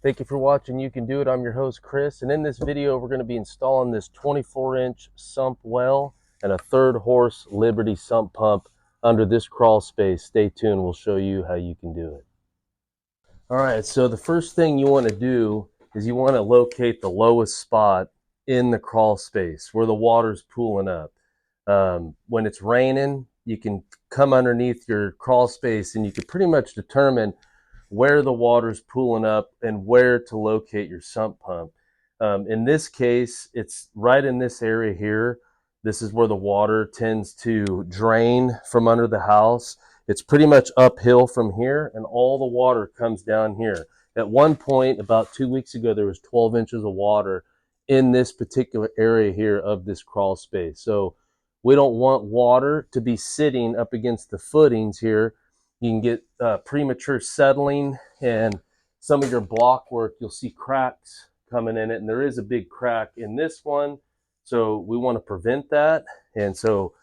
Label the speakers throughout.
Speaker 1: Thank you for watching You Can Do It. I'm your host, Chris, and in this video, we're going to be installing this 24-inch sump well and a third horse Liberty sump pump under this crawl space. Stay tuned. We'll show you how you can do it. All right, so the first thing you want to do is you want to locate the lowest spot in the crawl space where the water's pooling up. When it's raining, you can come underneath your crawl space and you can pretty much determine where the water's pooling up and where to locate your sump pump. In this case, it's right in this area here. This is where the water tends to drain from under the house. It's pretty much uphill from here, and all the water comes down here. At one point, about 2 weeks ago, there was 12 inches of water in this particular area here of this crawl space. So we don't want water to be sitting up against the footings here. You can get premature settling, and some of your block work, you'll see cracks coming in it, and there is a big crack in this one, so we want to prevent that. And so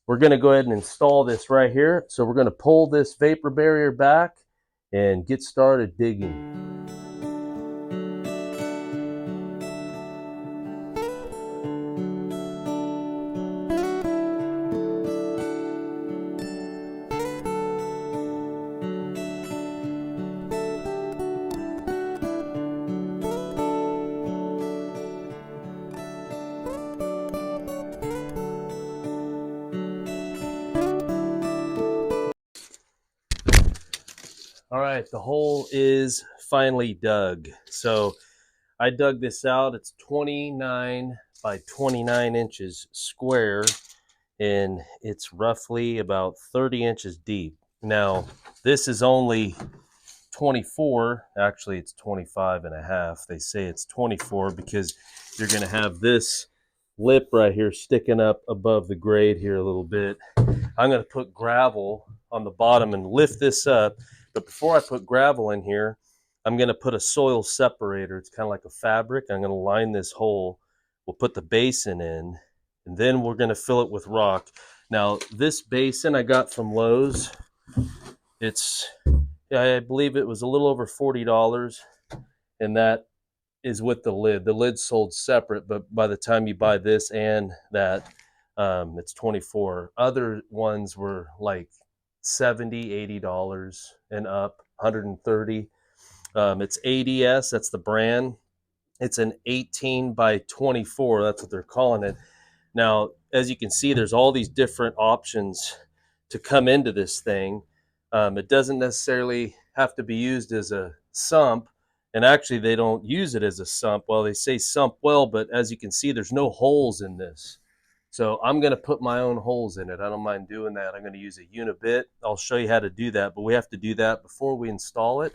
Speaker 1: we're going to go ahead and install this right here. So we're going to pull this vapor barrier back and get started digging. All right, the hole is finally dug. So I dug this out. It's 29 by 29 inches square, and it's roughly about 30 inches deep. Now, this is only 24. Actually, it's 25 and a half. They say it's 24 because you're going to have this lip right here sticking up above the grade here a little bit. I'm going to put gravel on the bottom and lift this up. But before I put gravel in here, I'm going to put a soil separator. It's kind of like a fabric. I'm going to line this hole. We'll put the basin in, and then we're going to fill it with rock. Now, this basin I got from Lowe's. I believe it was a little over $40, and that is with the lid. The lid's sold separate, but by the time you buy this and that, it's $24. Other ones were like $70, $80 and up, $130. It's ADS, that's the brand. It's an 18 by 24, that's what they're calling it. Now, as you can see, there's all these different options to come into this thing. It doesn't necessarily have to be used as a sump, and actually they don't use it as a sump. Well, they say sump well, but as you can see, there's no holes in this. So I'm going to put my own holes in it. I don't mind doing that. I'm going to use a unibit. I'll show you how to do that, but we have to do that before we install it.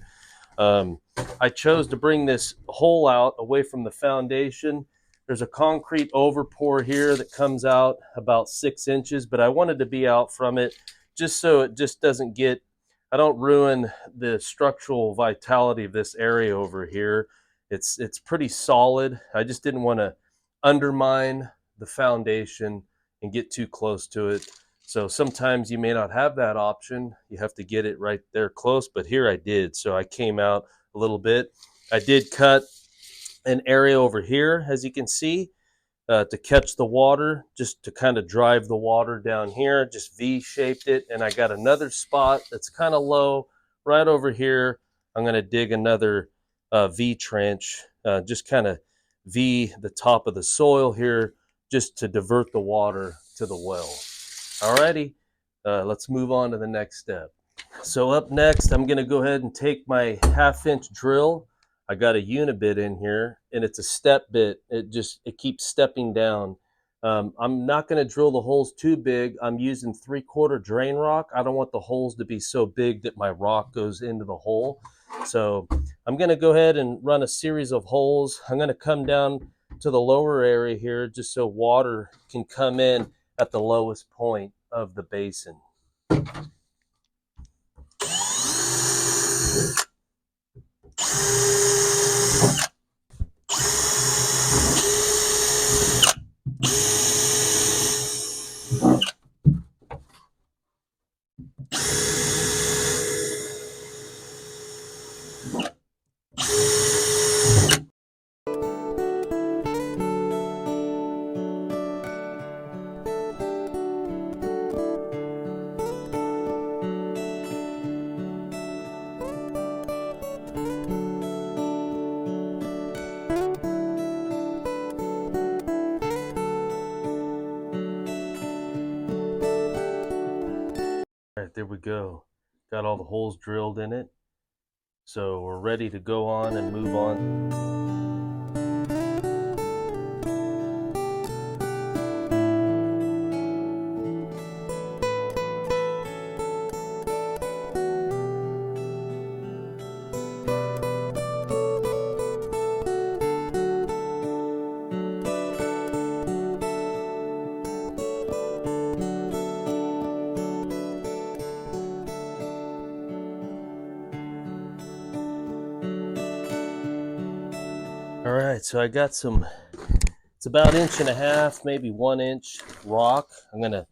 Speaker 1: I chose to bring this hole out away from the foundation. There's a concrete overpour here that comes out about 6 inches, but I wanted to be out from it just so it just doesn't get, I don't ruin the structural vitality of this area over here. It's pretty solid. I just didn't want to undermine the foundation and get too close to it. So sometimes you may not have that option. You have to get it right there close, but here I did. So I came out a little bit. I did cut an area over here, as you can see, to catch the water, just to kind of drive the water down here. Just V-shaped it, and I got another spot that's kind of low right over here. I'm going to dig another V trench, just kind of V the top of the soil here, just to divert the water to the well. Alrighty, let's move on to the next step. So up next, I'm going to go ahead and take my 1/2-inch drill. I got a unibit in here, and it's a step bit. It keeps stepping down. I'm not going to drill the holes too big. I'm using 3/4 drain rock. I don't want the holes to be so big that my rock goes into the hole. So I'm going to go ahead and run a series of holes. I'm going to come down to the lower area here just so water can come in at the lowest point of the basin. All right, there we go. Got all the holes drilled in it. So we're ready to go on and move on. All right, so I got some, it's about 1.5 inches, maybe 1 inch rock. I'm gonna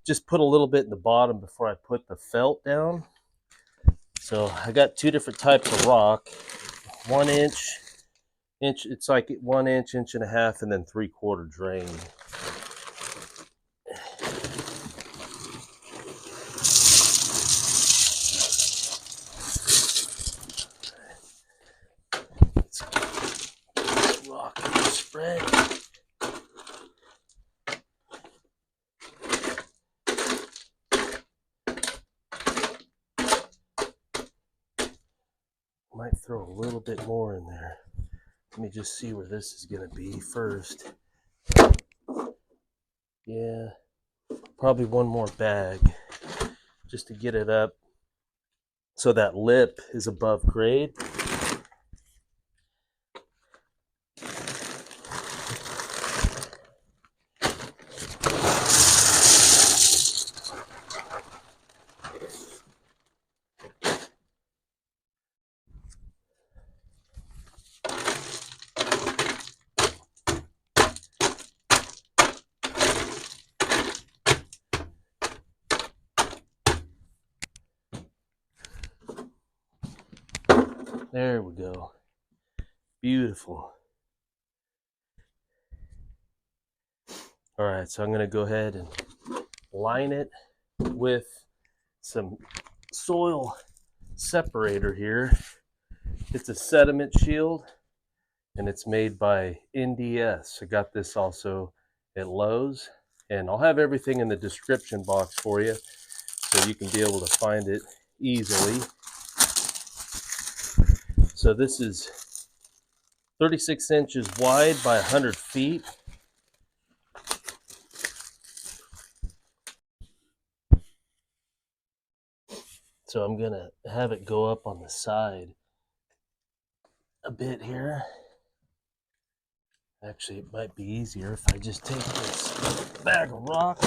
Speaker 1: just put a little bit in the bottom before I put the felt down. So I got 2 different types of rock. 1 inch, it's like 1 inch, 1.5 inches, and then 3/4 drain. Let's get rock in the spread. Might throw a little bit more in there. Let me just see where this is gonna be first. Yeah, probably one more bag just to get it up so that lip is above grade. There we go. Beautiful. All right, so I'm gonna go ahead and line it with some soil separator here. It's a sediment shield and it's made by NDS. I got this also at Lowe's, and I'll have everything in the description box for you so you can be able to find it easily. So this is 36 inches wide by 100 feet. So I'm gonna have it go up on the side a bit here. Actually, it might be easier if I just take this bag of rock,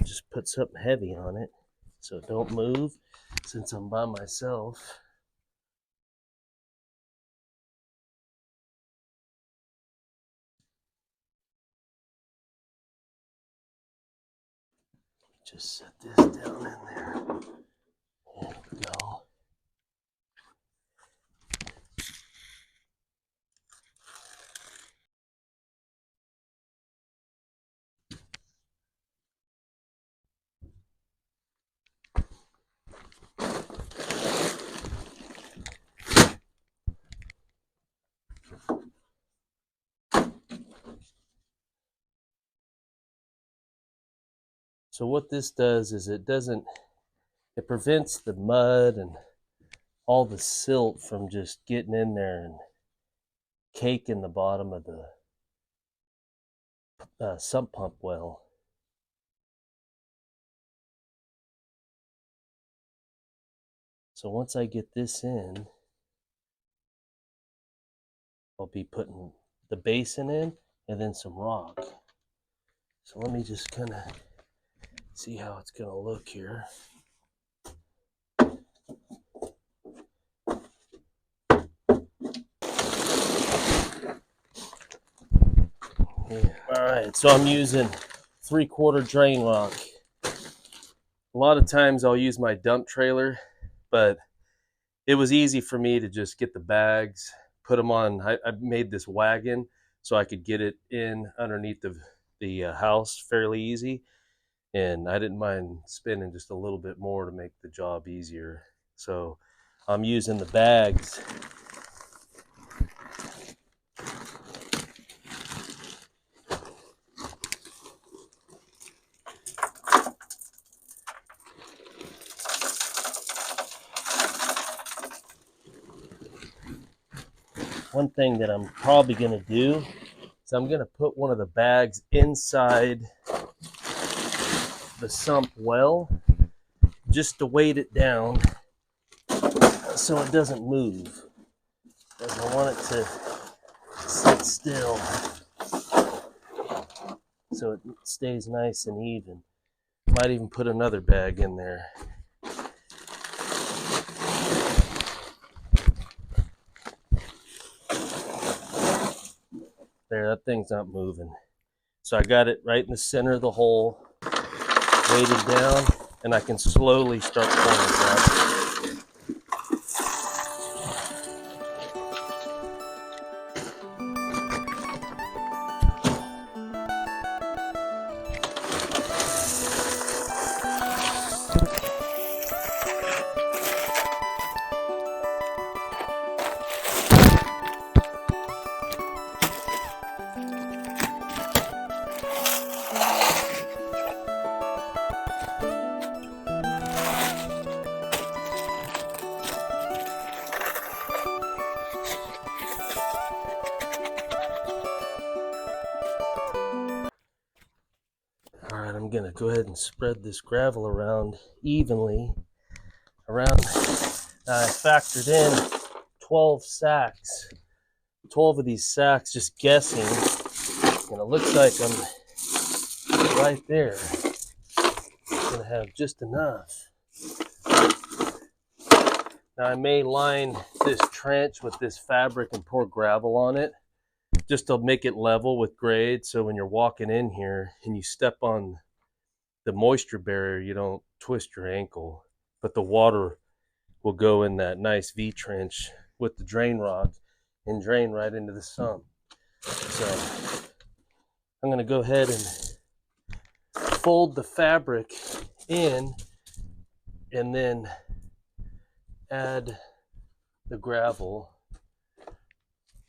Speaker 1: just put something heavy on it so it don't move since I'm by myself. Just set this down in there. There we go. So what this does is it prevents the mud and all the silt from just getting in there and caking the bottom of the sump pump well. So once I get this in, I'll be putting the basin in and then some rock. So let me just kind of see how it's going to look here. Yeah. All right, so I'm using 3/4 drain rock. A lot of times I'll use my dump trailer, but it was easy for me to just get the bags, put them on. I made this wagon so I could get it in underneath the house fairly easy. And I didn't mind spending just a little bit more to make the job easier. So I'm using the bags. one thing that I'm probably going to do is I'm going to put one of the bags inside the sump well just to weight it down so it doesn't move. Because I want it to sit still so it stays nice and even. Might even put another bag in there. There, that thing's not moving. So I got it right in the center of the hole, weighted down, and I can slowly start pouring it out. All right, I'm gonna go ahead and spread this gravel around evenly. I factored in 12 sacks, 12 of these sacks, just guessing, and it looks like I'm right there. I'm gonna have just enough. Now I may line this trench with this fabric and pour gravel on it, just to make it level with grade, so when you're walking in here and you step on the moisture barrier, you don't twist your ankle, but the water will go in that nice V trench with the drain rock and drain right into the sump. So I'm going to go ahead and fold the fabric in and then add the gravel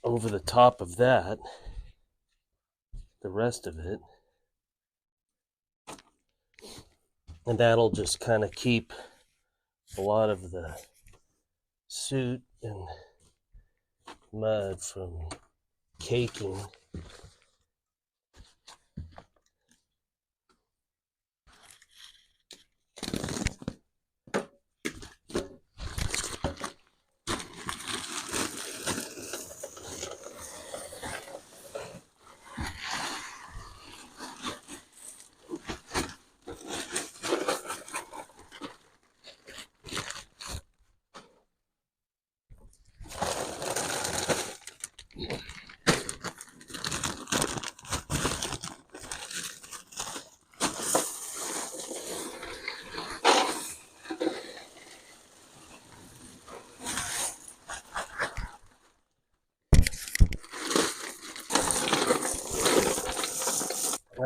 Speaker 1: over the top of that, the rest of it, and that'll just kind of keep a lot of the soot and mud from caking.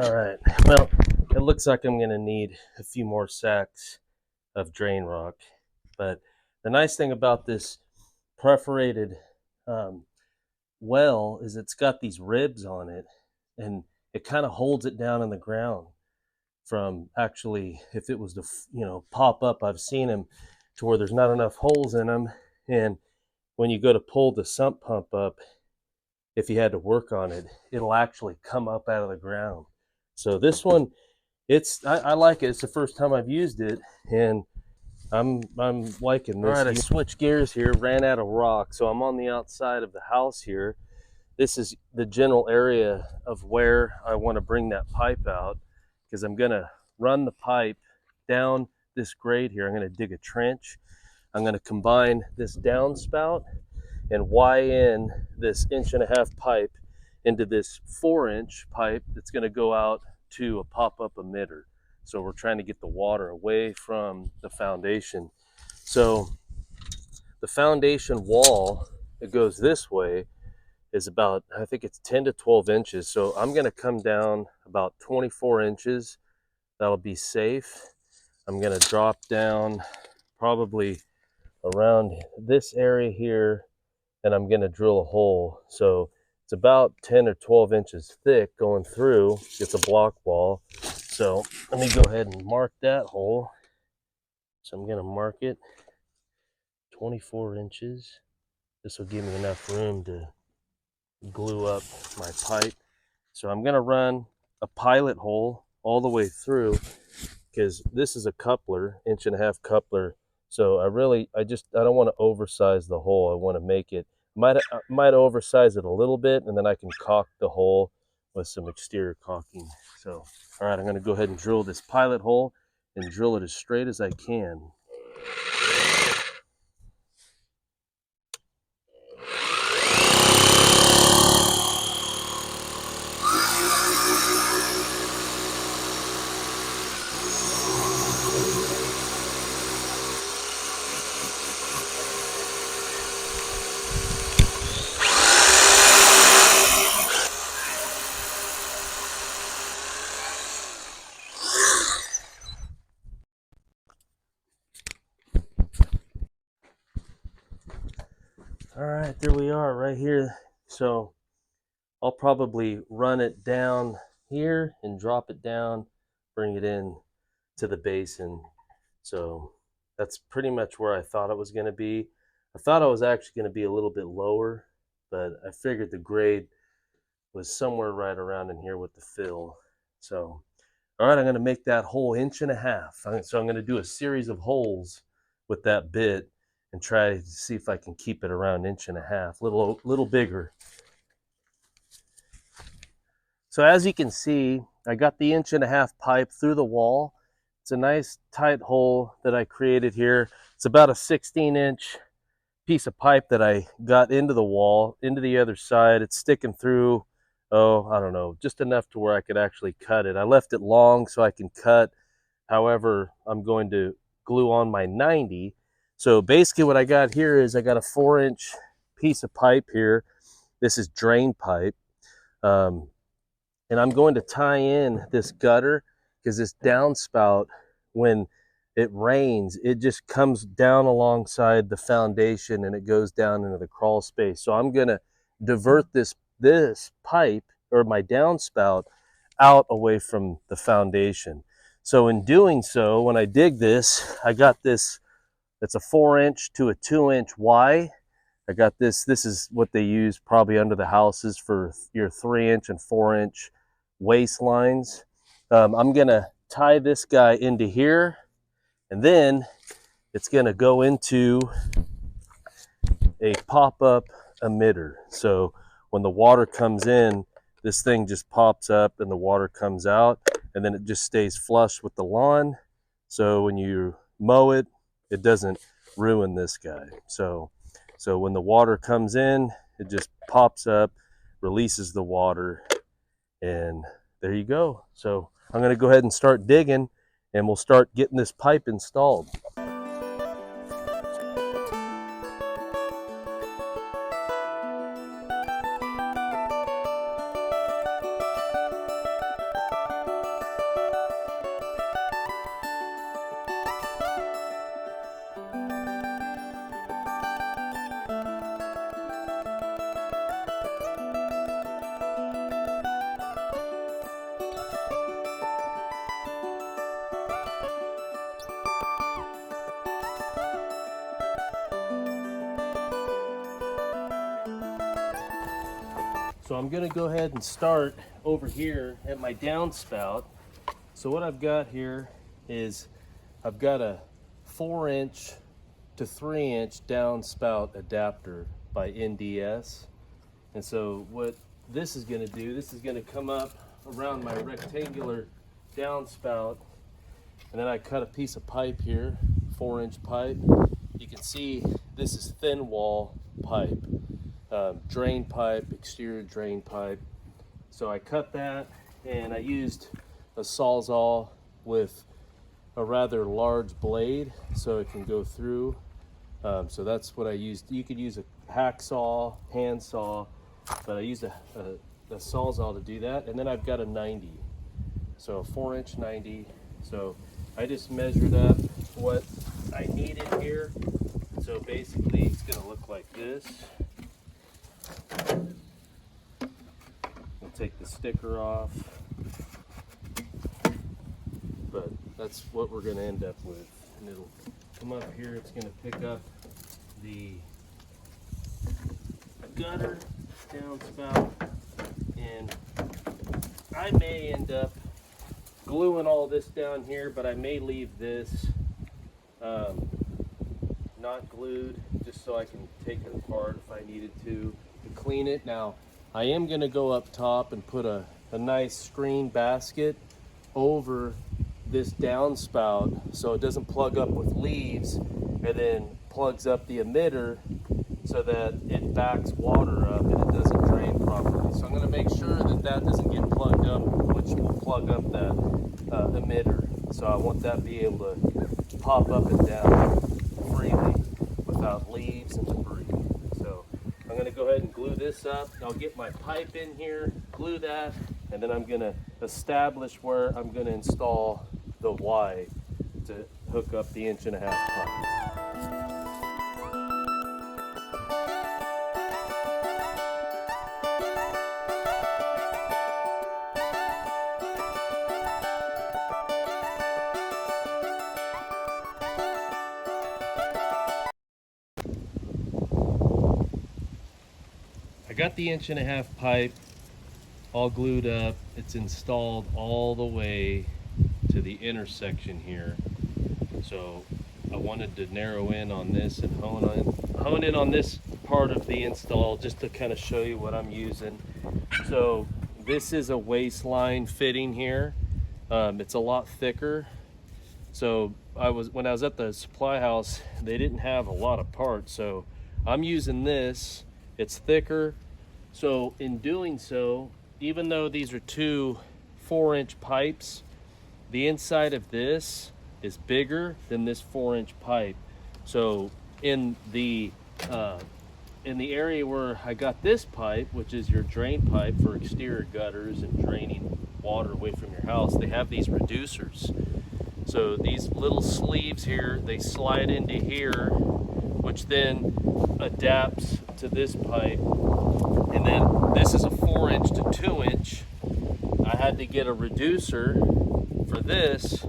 Speaker 1: All right, well, it looks like I'm gonna need a few more sacks of drain rock, but the nice thing about this perforated well is it's got these ribs on it, and it kind of holds it down in the ground from actually, if it was to pop up, I've seen them to where there's not enough holes in them, and when you go to pull the sump pump up, if you had to work on it, it'll actually come up out of the ground. So this one, I like it. It's the first time I've used it, and I'm liking this. All right, I switched gears here, ran out of rock, so I'm on the outside of the house here. This is the general area of where I want to bring that pipe out, because I'm going to run the pipe down this grade here. I'm going to dig a trench. I'm going to combine this downspout and Y in this 1.5-inch pipe into this 4-inch pipe that's going to go out to a pop-up emitter. So we're trying to get the water away from the foundation. So the foundation wall that goes this way is about, I think it's 10 to 12 inches. So I'm going to come down about 24 inches. That'll be safe. I'm going to drop down probably around this area here, and I'm going to drill a hole. So it's about 10 or 12 inches thick going through. It's a block wall. So let me go ahead and mark that hole. So I'm going to mark it 24 inches. This will give me enough room to glue up my pipe. So I'm going to run a pilot hole all the way through, because this is a coupler, 1.5-inch coupler. So I don't want to oversize the hole. I want to make it, I might oversize it a little bit, and then I can caulk the hole with some exterior caulking. So, all right, I'm going to go ahead and drill this pilot hole and drill it as straight as I can. All right, there we are right here. So I'll probably run it down here and drop it down, bring it in to the basin. So that's pretty much where I thought it was going to be. I thought I was actually going to be a little bit lower, but I figured the grade was somewhere right around in here with the fill. So, all right, I'm going to make that hole 1.5 inches. So I'm going to do a series of holes with that bit and try to see if I can keep it around 1.5 inches, little bigger. So as you can see, I got the 1.5-inch pipe through the wall. It's a nice tight hole that I created here. It's about a 16-inch piece of pipe that I got into the wall, into the other side. It's sticking through, I don't know, just enough to where I could actually cut it. I left it long so I can cut. However, I'm going to glue on my 90. So basically what I got here is I got a 4-inch piece of pipe here. This is drain pipe. And I'm going to tie in this gutter, because this downspout, when it rains, it just comes down alongside the foundation and it goes down into the crawl space. So I'm going to divert this pipe, or my downspout, out away from the foundation. So in doing so, when I dig this, I got this, it's a 4-inch to a 2-inch Y. I got this is what they use probably under the houses for your 3-inch and 4-inch waste lines. I'm gonna tie this guy into here, and then it's gonna go into a pop-up emitter. So when the water comes in, this thing just pops up and the water comes out, and then it just stays flush with the lawn. So when you mow it, it doesn't ruin this guy. So when the water comes in, it just pops up, releases the water, and there you go. So I'm going to go ahead and start digging, and we'll start getting this pipe installed. So I'm going to go ahead and start over here at my downspout. So what I've got here is I've got a 4-inch to 3-inch downspout adapter by NDS. And so what this is going to do, this is going to come up around my rectangular downspout, and then I cut a piece of pipe here, 4-inch pipe. You can see this is thin wall pipe. Drain pipe, exterior drain pipe. So I cut that, and I used a Sawzall with a rather large blade so it can go through. So that's what I used. You could use a hacksaw, handsaw, but I used a Sawzall to do that. And then I've got a 90, so a 4-inch 90. So I just measured up what I needed here. So basically it's gonna look like this. We'll take the sticker off, but that's what we're going to end up with. And it'll come up here, it's going to pick up the gutter, downspout, and I may end up gluing all this down here, but I may leave this not glued just so I can take it apart if I needed to clean it. Now I am going to go up top and put a nice screen basket over this downspout so it doesn't plug up with leaves and then plugs up the emitter so that it backs water up and it doesn't drain properly. So I'm going to make sure that that doesn't get plugged up, which will plug up that emitter. So I want that to be able to pop up and down freely without leaves and debris. So I'm going to go ahead and glue this up. I'll get my pipe in here, glue that, and then I'm going to establish where I'm going to install the Y to hook up the 1.5 pipe. I got the 1.5 pipe all glued up. It's installed all the way to the intersection here. So I wanted to narrow in on this and hone in on this part of the install just to kind of show you what I'm using. So this is a waistline fitting here. It's a lot thicker. So when I was at the supply house, they didn't have a lot of parts. So I'm using this. It's thicker. So in doing so, even though these are two 4-inch pipes, the inside of this is bigger than this 4-inch pipe. So in the area where I got this pipe, which is your drain pipe for exterior gutters and draining water away from your house, they have these reducers. So these little sleeves here, they slide into here, which then adapts to this pipe. And then this is a 4-inch to 2-inch. I had to get a reducer for this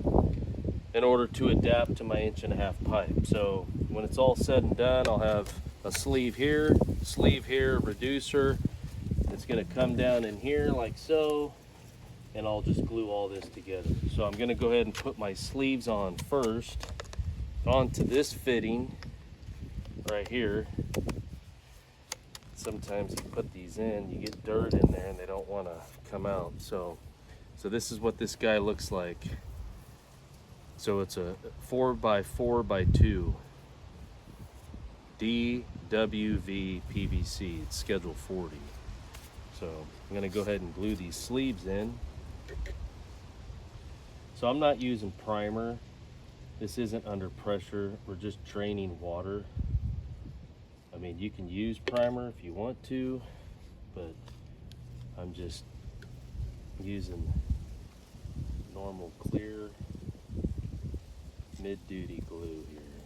Speaker 1: in order to adapt to my 1.5 pipe. So when it's all said and done, I'll have a sleeve here, reducer. It's gonna come down in here like so, and I'll just glue all this together. So I'm gonna go ahead and put my sleeves on first onto this fitting right here. Sometimes you put these in, you get dirt in there and they don't want to come out. So this is what this guy looks like. So it's a 4x4x2 DWV PVC. It's schedule 40. So I'm going to go ahead and glue these sleeves in. So I'm not using primer. This isn't under pressure. We're just draining water. I mean, you can use primer if you want to, but I'm just using normal clear mid-duty glue here.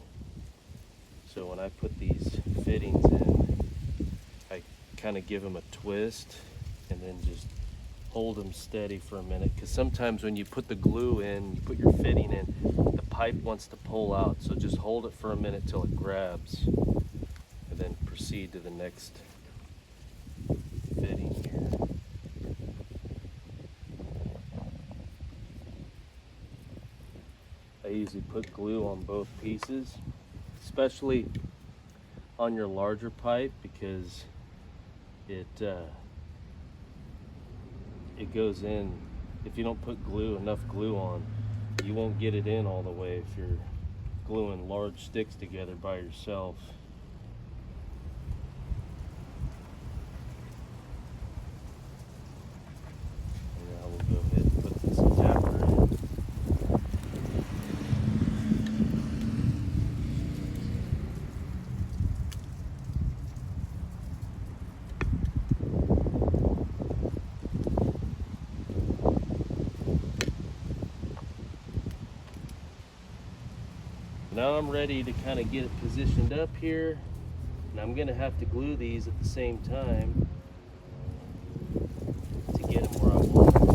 Speaker 1: So when I put these fittings in, I kind of give them a twist and then just hold them steady for a minute, because sometimes when you put the glue in, you put your fitting in, the pipe wants to pull out. So just hold it for a minute till it grabs, then proceed to the next fitting here. I usually put glue on both pieces, especially on your larger pipe, because it goes in. If you don't put enough glue on, you won't get it in all the way if you're gluing large sticks together by yourself. Now I'm ready to kind of get it positioned up here, and I'm going to have to glue these at the same time to get them where I want them.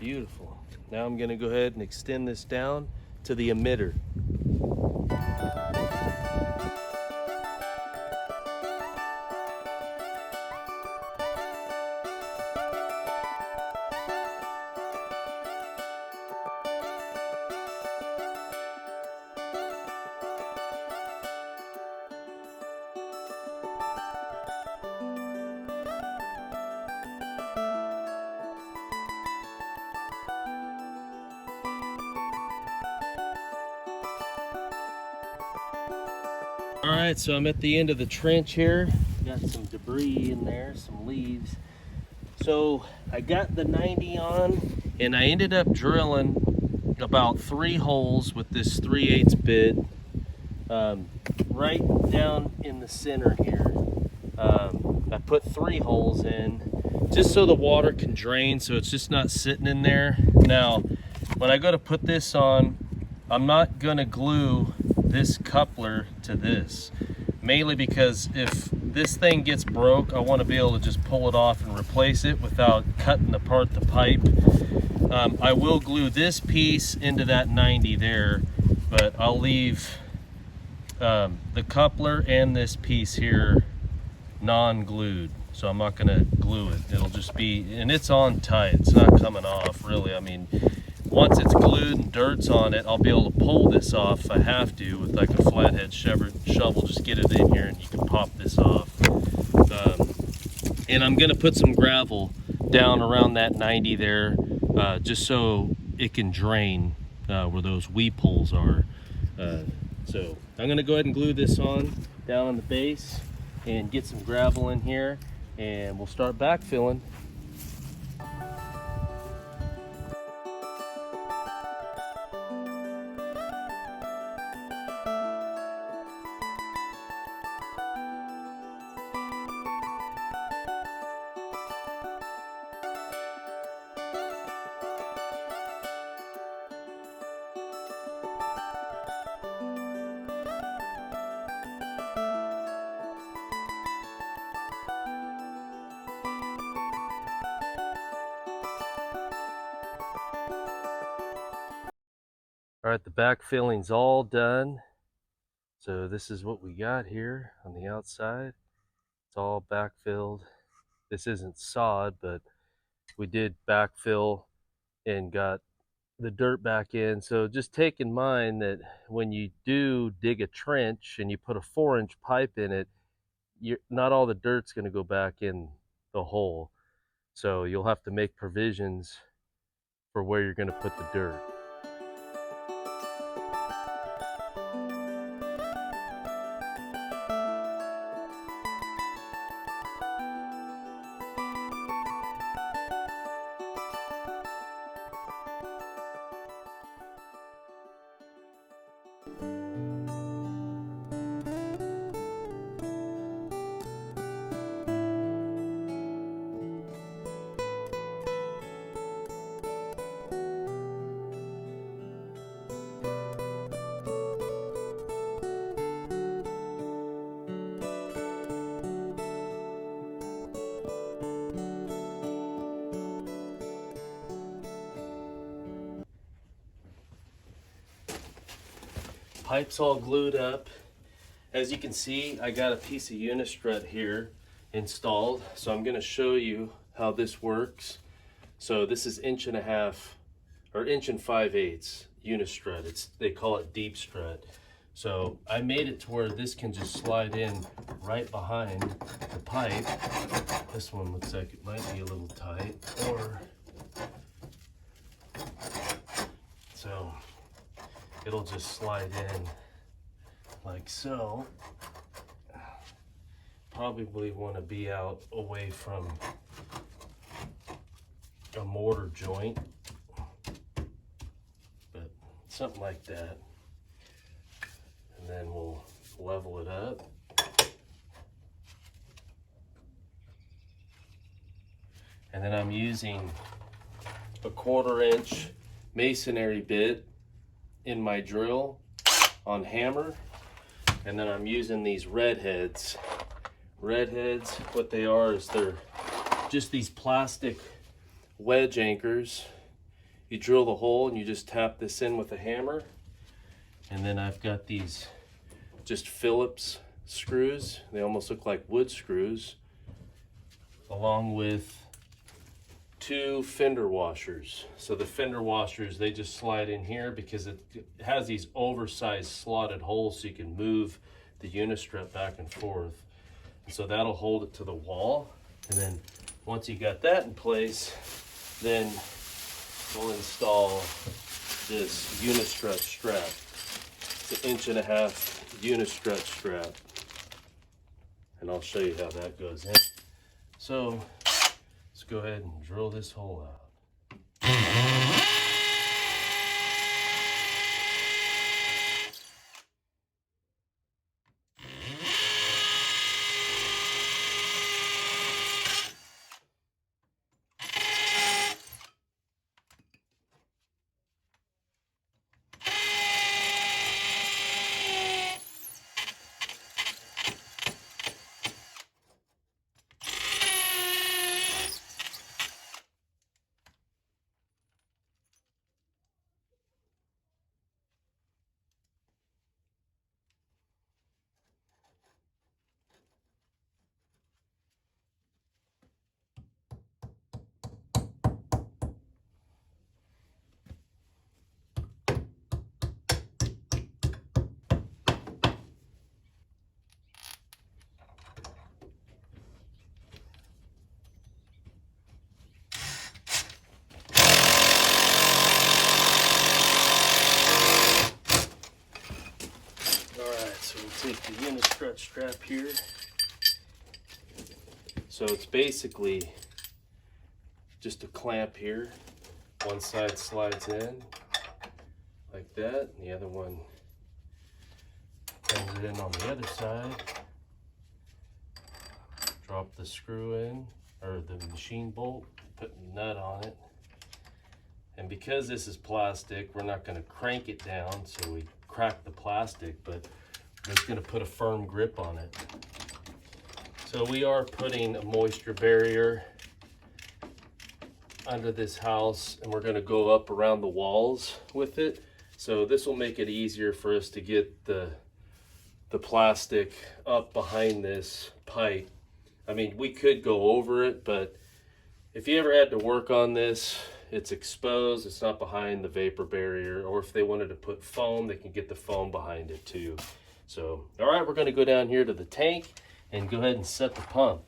Speaker 1: Beautiful. Now I'm gonna go ahead and extend this down to the emitter. All right, so I'm at the end of the trench here. Got some debris in there, some leaves. So I got the 90 on, and I ended up drilling about 3 holes with this 3/8 bit, right down in the center here. I put 3 holes in just so the water can drain, so it's just not sitting in there. Now, when I go to put this on, I'm not gonna glue this coupler to this, mainly because if this thing gets broke, I want to be able to just pull it off and replace it without cutting apart the pipe. I will glue this piece into that 90 there, but I'll leave the coupler and this piece here non-glued, so I'm not going to glue it. It'll just be, and it's on tight, it's not coming off really. I mean, once it's glued and dirt's on it, I'll be able to pull this off if I have to with like a flathead shovel, just get it in here and you can pop this off. And I'm gonna put some gravel down around that 90 there, just so it can drain where those weep holes are. So I'm gonna go ahead and glue this on down on the base and get some gravel in here, and we'll start backfilling. All right, the backfilling's all done. So this is what we got here on the outside. It's all backfilled. This isn't sod, but we did backfill and got the dirt back in. So just take in mind that when you do dig a trench and you put a 4-inch pipe in it, not all the dirt's going to go back in the hole. So you'll have to make provisions for where you're going to put the dirt. Pipe's all glued up. As you can see, I got a piece of unistrut here installed, so I'm going to show you how this works. So this is 1.5 or 1 5/8 unistrut. They call it deep strut. So I made it to where this can just slide in right behind the pipe. This one looks like it might be a little tight, or so it'll just slide in like so. Probably want to be out away from a mortar joint, but something like that. And then we'll level it up. And then I'm using a 1/4-inch masonry bit in my drill on hammer, and then I'm using these redheads. Redheads, what they are is they're just these plastic wedge anchors, you drill the hole and you just tap this in with a hammer. And then I've got these just Phillips screws. They almost look like wood screws, along with 2 fender washers. So the fender washers, they just slide in here because it has these oversized slotted holes so you can move the unistrut back and forth. And so that'll hold it to the wall. And then once you got that in place, then we'll install this unistrut strap. It's an 1.5 unistrut strap. And I'll show you how that goes in. So let's go ahead and drill this hole out. So we'll take the unistrut strap here. So it's basically just a clamp here. One side slides in like that, and the other one comes it in on the other side. Drop the screw in, or the machine bolt, put the nut on it. And because this is plastic, we're not going to crank it down so we crack the plastic, but it's going to put a firm grip on it. So we are putting a moisture barrier under this house, and we're going to go up around the walls with it. So this will make it easier for us to get the plastic up behind this pipe. I mean, we could go over it, but if you ever had to work on this, it's exposed, it's not behind the vapor barrier, or if they wanted to put foam, they can get the foam behind it too. So, all right, we're gonna go down here to the tank and go ahead and set the pump.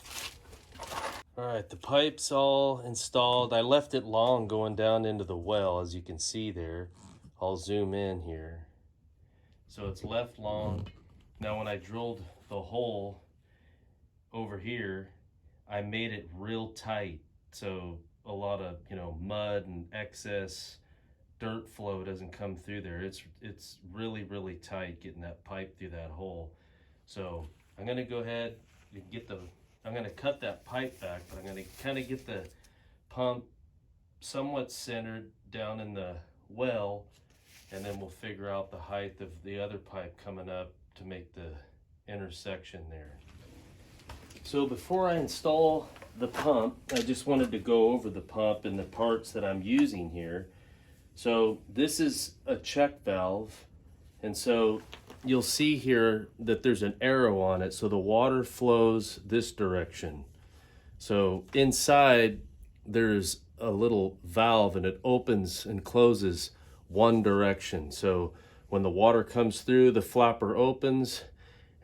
Speaker 1: All right, the pipe's all installed. I left it long going down into the well, as you can see there. I'll zoom in here. So it's left long. Now when I drilled the hole over here, I made it real tight. So a lot of, mud and excess dirt flow doesn't come through there. It's really, really tight getting that pipe through that hole. So I'm gonna go ahead and I'm gonna cut that pipe back, but I'm gonna kind of get the pump somewhat centered down in the well, and then we'll figure out the height of the other pipe coming up to make the intersection there. So before I install the pump, I just wanted to go over the pump and the parts that I'm using here. So this is a check valve, and so you'll see here that there's an arrow on it, so the water flows this direction. So inside there's a little valve, and it opens and closes one direction. So when the water comes through, the flapper opens,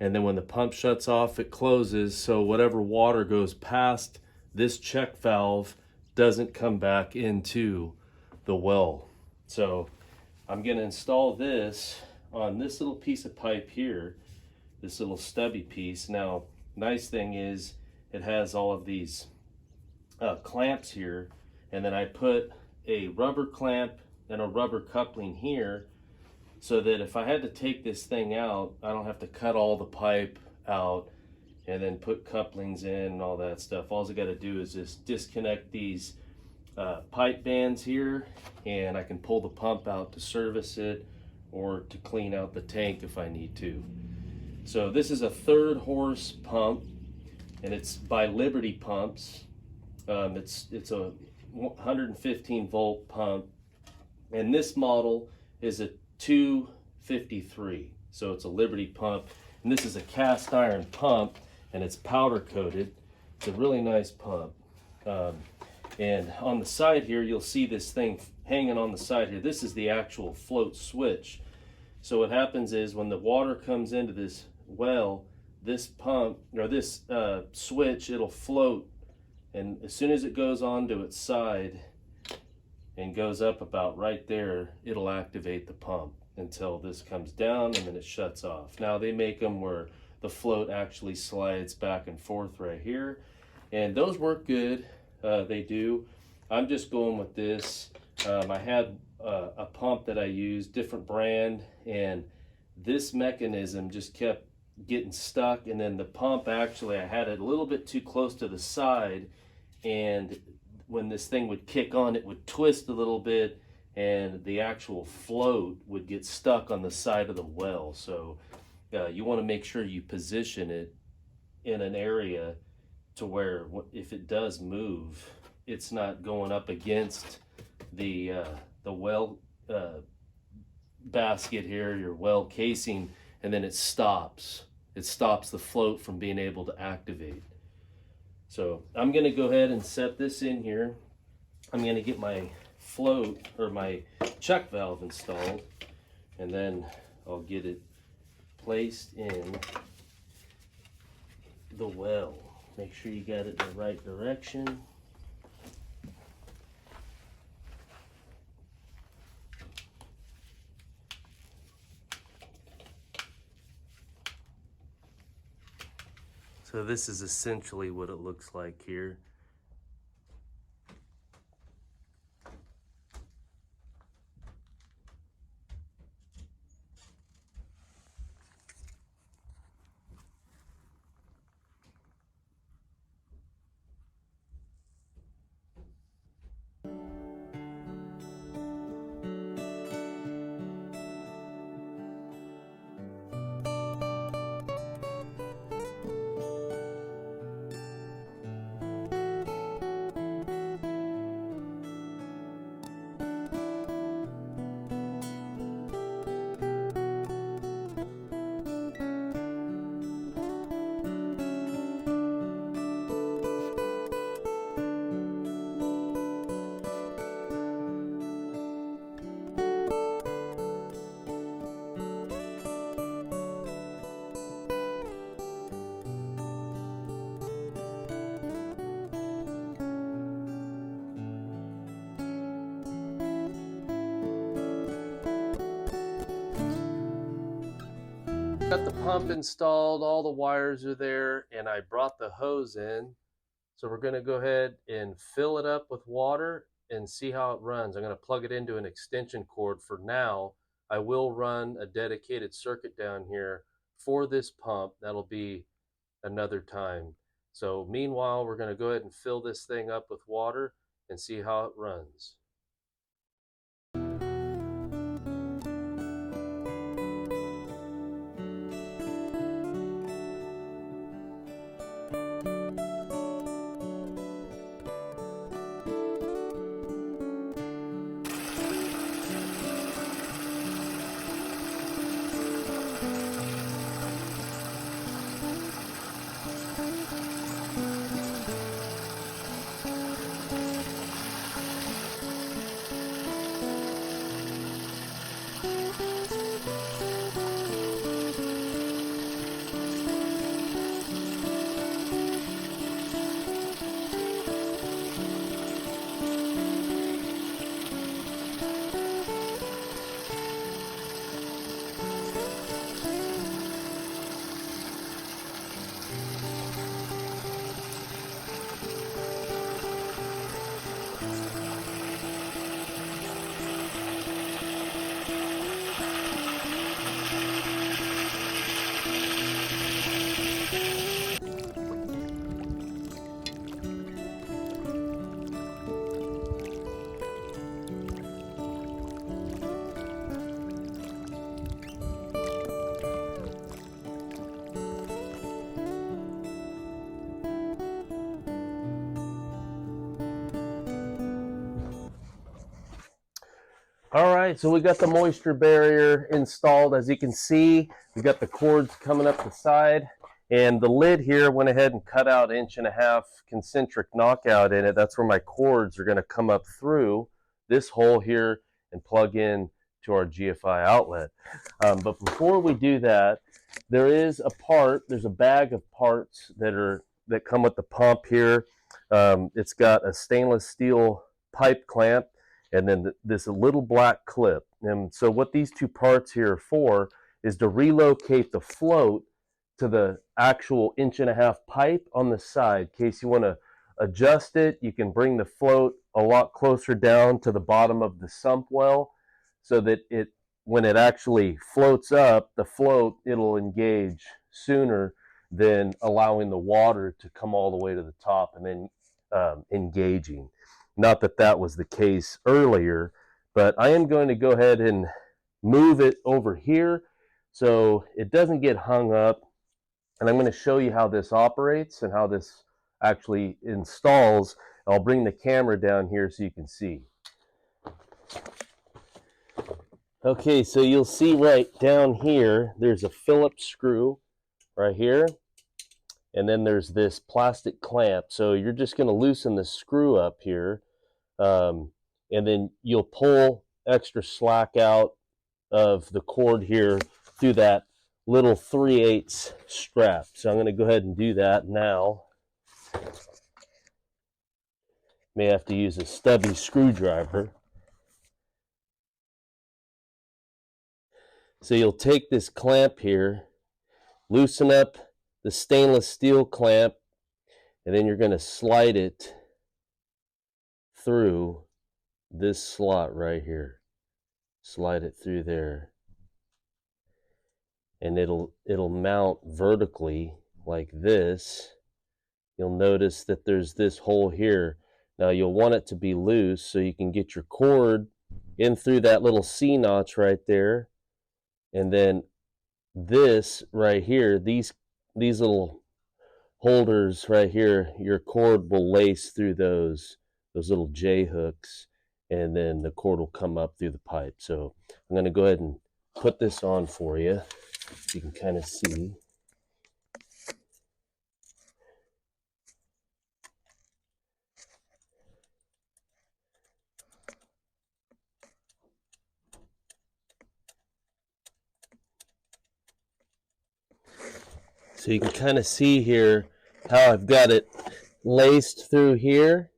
Speaker 1: and then when the pump shuts off, it closes. So whatever water goes past this check valve doesn't come back into the well. So I'm going to install this on this little piece of pipe here, this little stubby piece. Now, nice thing is it has all of these clamps here, and then I put a rubber clamp and a rubber coupling here, so that if I had to take this thing out, I don't have to cut all the pipe out and then put couplings in and all that stuff. All I got to do is just disconnect these pipe bands here, and I can pull the pump out to service it or to clean out the tank if I need to. So this is a 3rd horse pump, and it's by Liberty Pumps. It's a 115 volt pump, And this model is a 253. So it's a Liberty pump. And this is a cast iron pump, and it's powder coated. It's a really nice pump. And on the side here, you'll see this thing hanging on the side here. This is the actual float switch. So what happens is when the water comes into this well, this pump or this switch, it'll float, and as soon as it goes onto its side and goes up about right there, it'll activate the pump until this comes down, and then it shuts off. Now they make them where the float actually slides back and forth right here, and those work good. They do. I'm just going with this. I had a pump that I used, different brand, and this mechanism just kept getting stuck, and then the pump, actually I had it a little bit too close to the side, and when this thing would kick on, it would twist a little bit, and the actual float would get stuck on the side of the well. So you want to make sure you position it in an area to where if it does move, it's not going up against the well basket here, your well casing, and then it stops. It stops the float from being able to activate. So I'm going to go ahead and set this in here. I'm going to get my float or my check valve installed, and then I'll get it placed in the well. Make sure you got it in the right direction. So this is essentially what it looks like here. Got the pump installed, all the wires are there, and I brought the hose in. So we're going to go ahead and fill it up with water and see how it runs. I'm going to plug it into an extension cord for now. I will run a dedicated circuit down here for this pump. That'll be another time. So meanwhile, we're going to go ahead and fill this thing up with water and see how it runs. All right, so we got the moisture barrier installed. As you can see, we got the cords coming up the side, and the lid here went ahead and cut out 1.5 inch concentric knockout in it. That's where my cords are going to come up through this hole here and plug in to our GFI outlet. But before we do that, there's a bag of parts that come with the pump here. It's got a stainless steel pipe clamp and then this little black clip. And so what these two parts here are for is to relocate the float to the actual 1.5 inch pipe on the side. In case you want to adjust it, you can bring the float a lot closer down to the bottom of the sump well so that when it actually floats up, the float, it'll engage sooner than allowing the water to come all the way to the top and then engaging. Not that that was the case earlier, but I am going to go ahead and move it over here so it doesn't get hung up. And I'm going to show you how this operates and how this actually installs. I'll bring the camera down here so you can see. Okay, so you'll see right down here, there's a Phillips screw right here. And then there's this plastic clamp. So you're just going to loosen the screw up here. And then you'll pull extra slack out of the cord here through that little 3/8 strap. So I'm going to go ahead and do that now. May have to use a stubby screwdriver. So you'll take this clamp here, loosen up the stainless steel clamp, and then you're going to slide it through this slot right here. Slide it through there. And it'll mount vertically like this. You'll notice that there's this hole here. Now you'll want it to be loose so you can get your cord in through that little C notch right there. And then this right here, these little holders right here, your cord will lace through those little J hooks, and then the cord will come up through the pipe. So I'm going to go ahead and put this on for you. You can kind of see. So you can kind of see here how I've got it laced through here,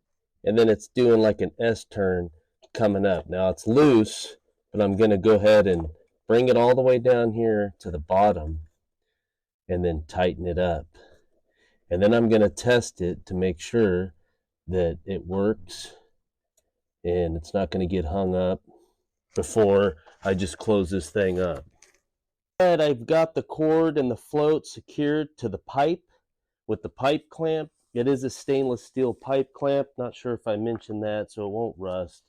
Speaker 1: and then it's doing like an S-turn coming up. Now it's loose, but I'm going to go ahead and bring it all the way down here to the bottom and then tighten it up. And then I'm going to test it to make sure that it works and it's not going to get hung up before I just close this thing up. I've got the cord and the float secured to the pipe with the pipe clamp. It is a stainless steel pipe clamp. Not sure if I mentioned that, so it won't rust.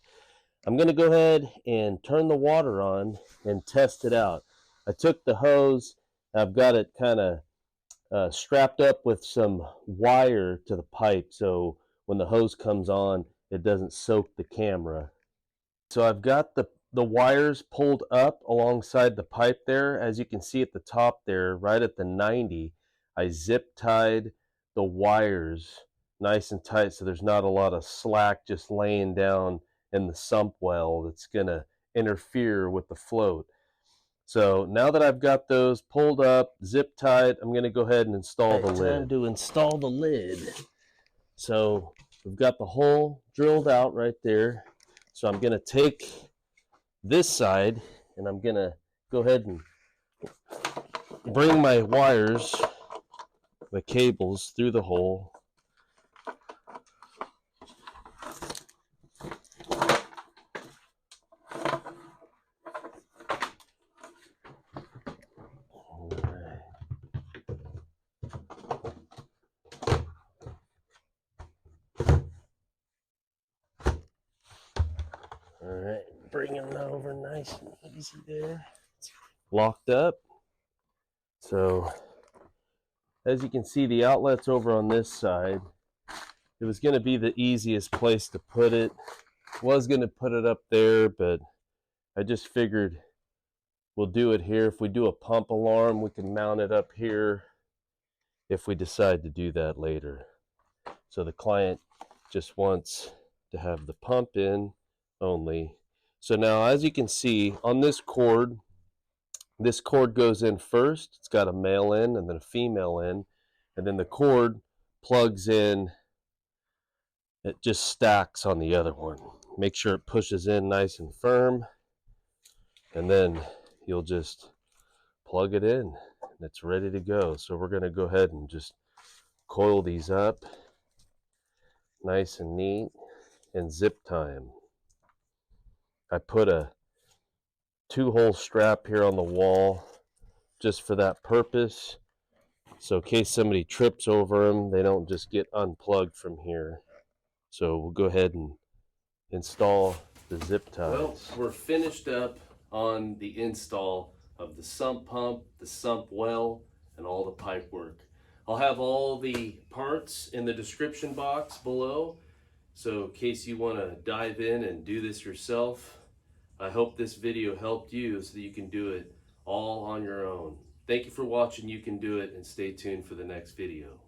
Speaker 1: I'm going to go ahead and turn the water on and test it out. I took the hose. I've got it kind of strapped up with some wire to the pipe, so when the hose comes on, it doesn't soak the camera. So I've got the wires pulled up alongside the pipe there. As you can see at the top there, right at the 90, I zip tied the wires nice and tight so there's not a lot of slack just laying down in the sump well that's going to interfere with the float. So now that I've got those pulled up, zip tied, I'm going to go ahead and install the lid. Time to install the lid. So we've got the hole drilled out right there. So I'm going to take this side and I'm going to go ahead and bring my wires, my cables through the hole. All right, bringing it over nice and easy there. It's locked up. So as you can see, the outlet's over on this side. It was going to be the easiest place to put it. Was going to put it up there, but I just figured we'll do it here. If we do a pump alarm, we can mount it up here if we decide to do that later. So the client just wants to have the pump in only. So now, as you can see on this cord goes in first. It's got a male in and then a female in, and then the cord plugs in. It just stacks on the other one. Make sure it pushes in nice and firm, and then you'll just plug it in and it's ready to go. So we're going to go ahead and just coil these up nice and neat and zip time. I put a 2-hole strap here on the wall just for that purpose, so in case somebody trips over them, they don't just get unplugged from here. So we'll go ahead and install the zip ties. Well, we're finished up on the install of the sump pump, the sump well, and all the pipe work. I'll have all the parts in the description box below, so in case you want to dive in and do this yourself. I hope this video helped you so that you can do it all on your own. Thank you for watching You Can Do It, and stay tuned for the next video.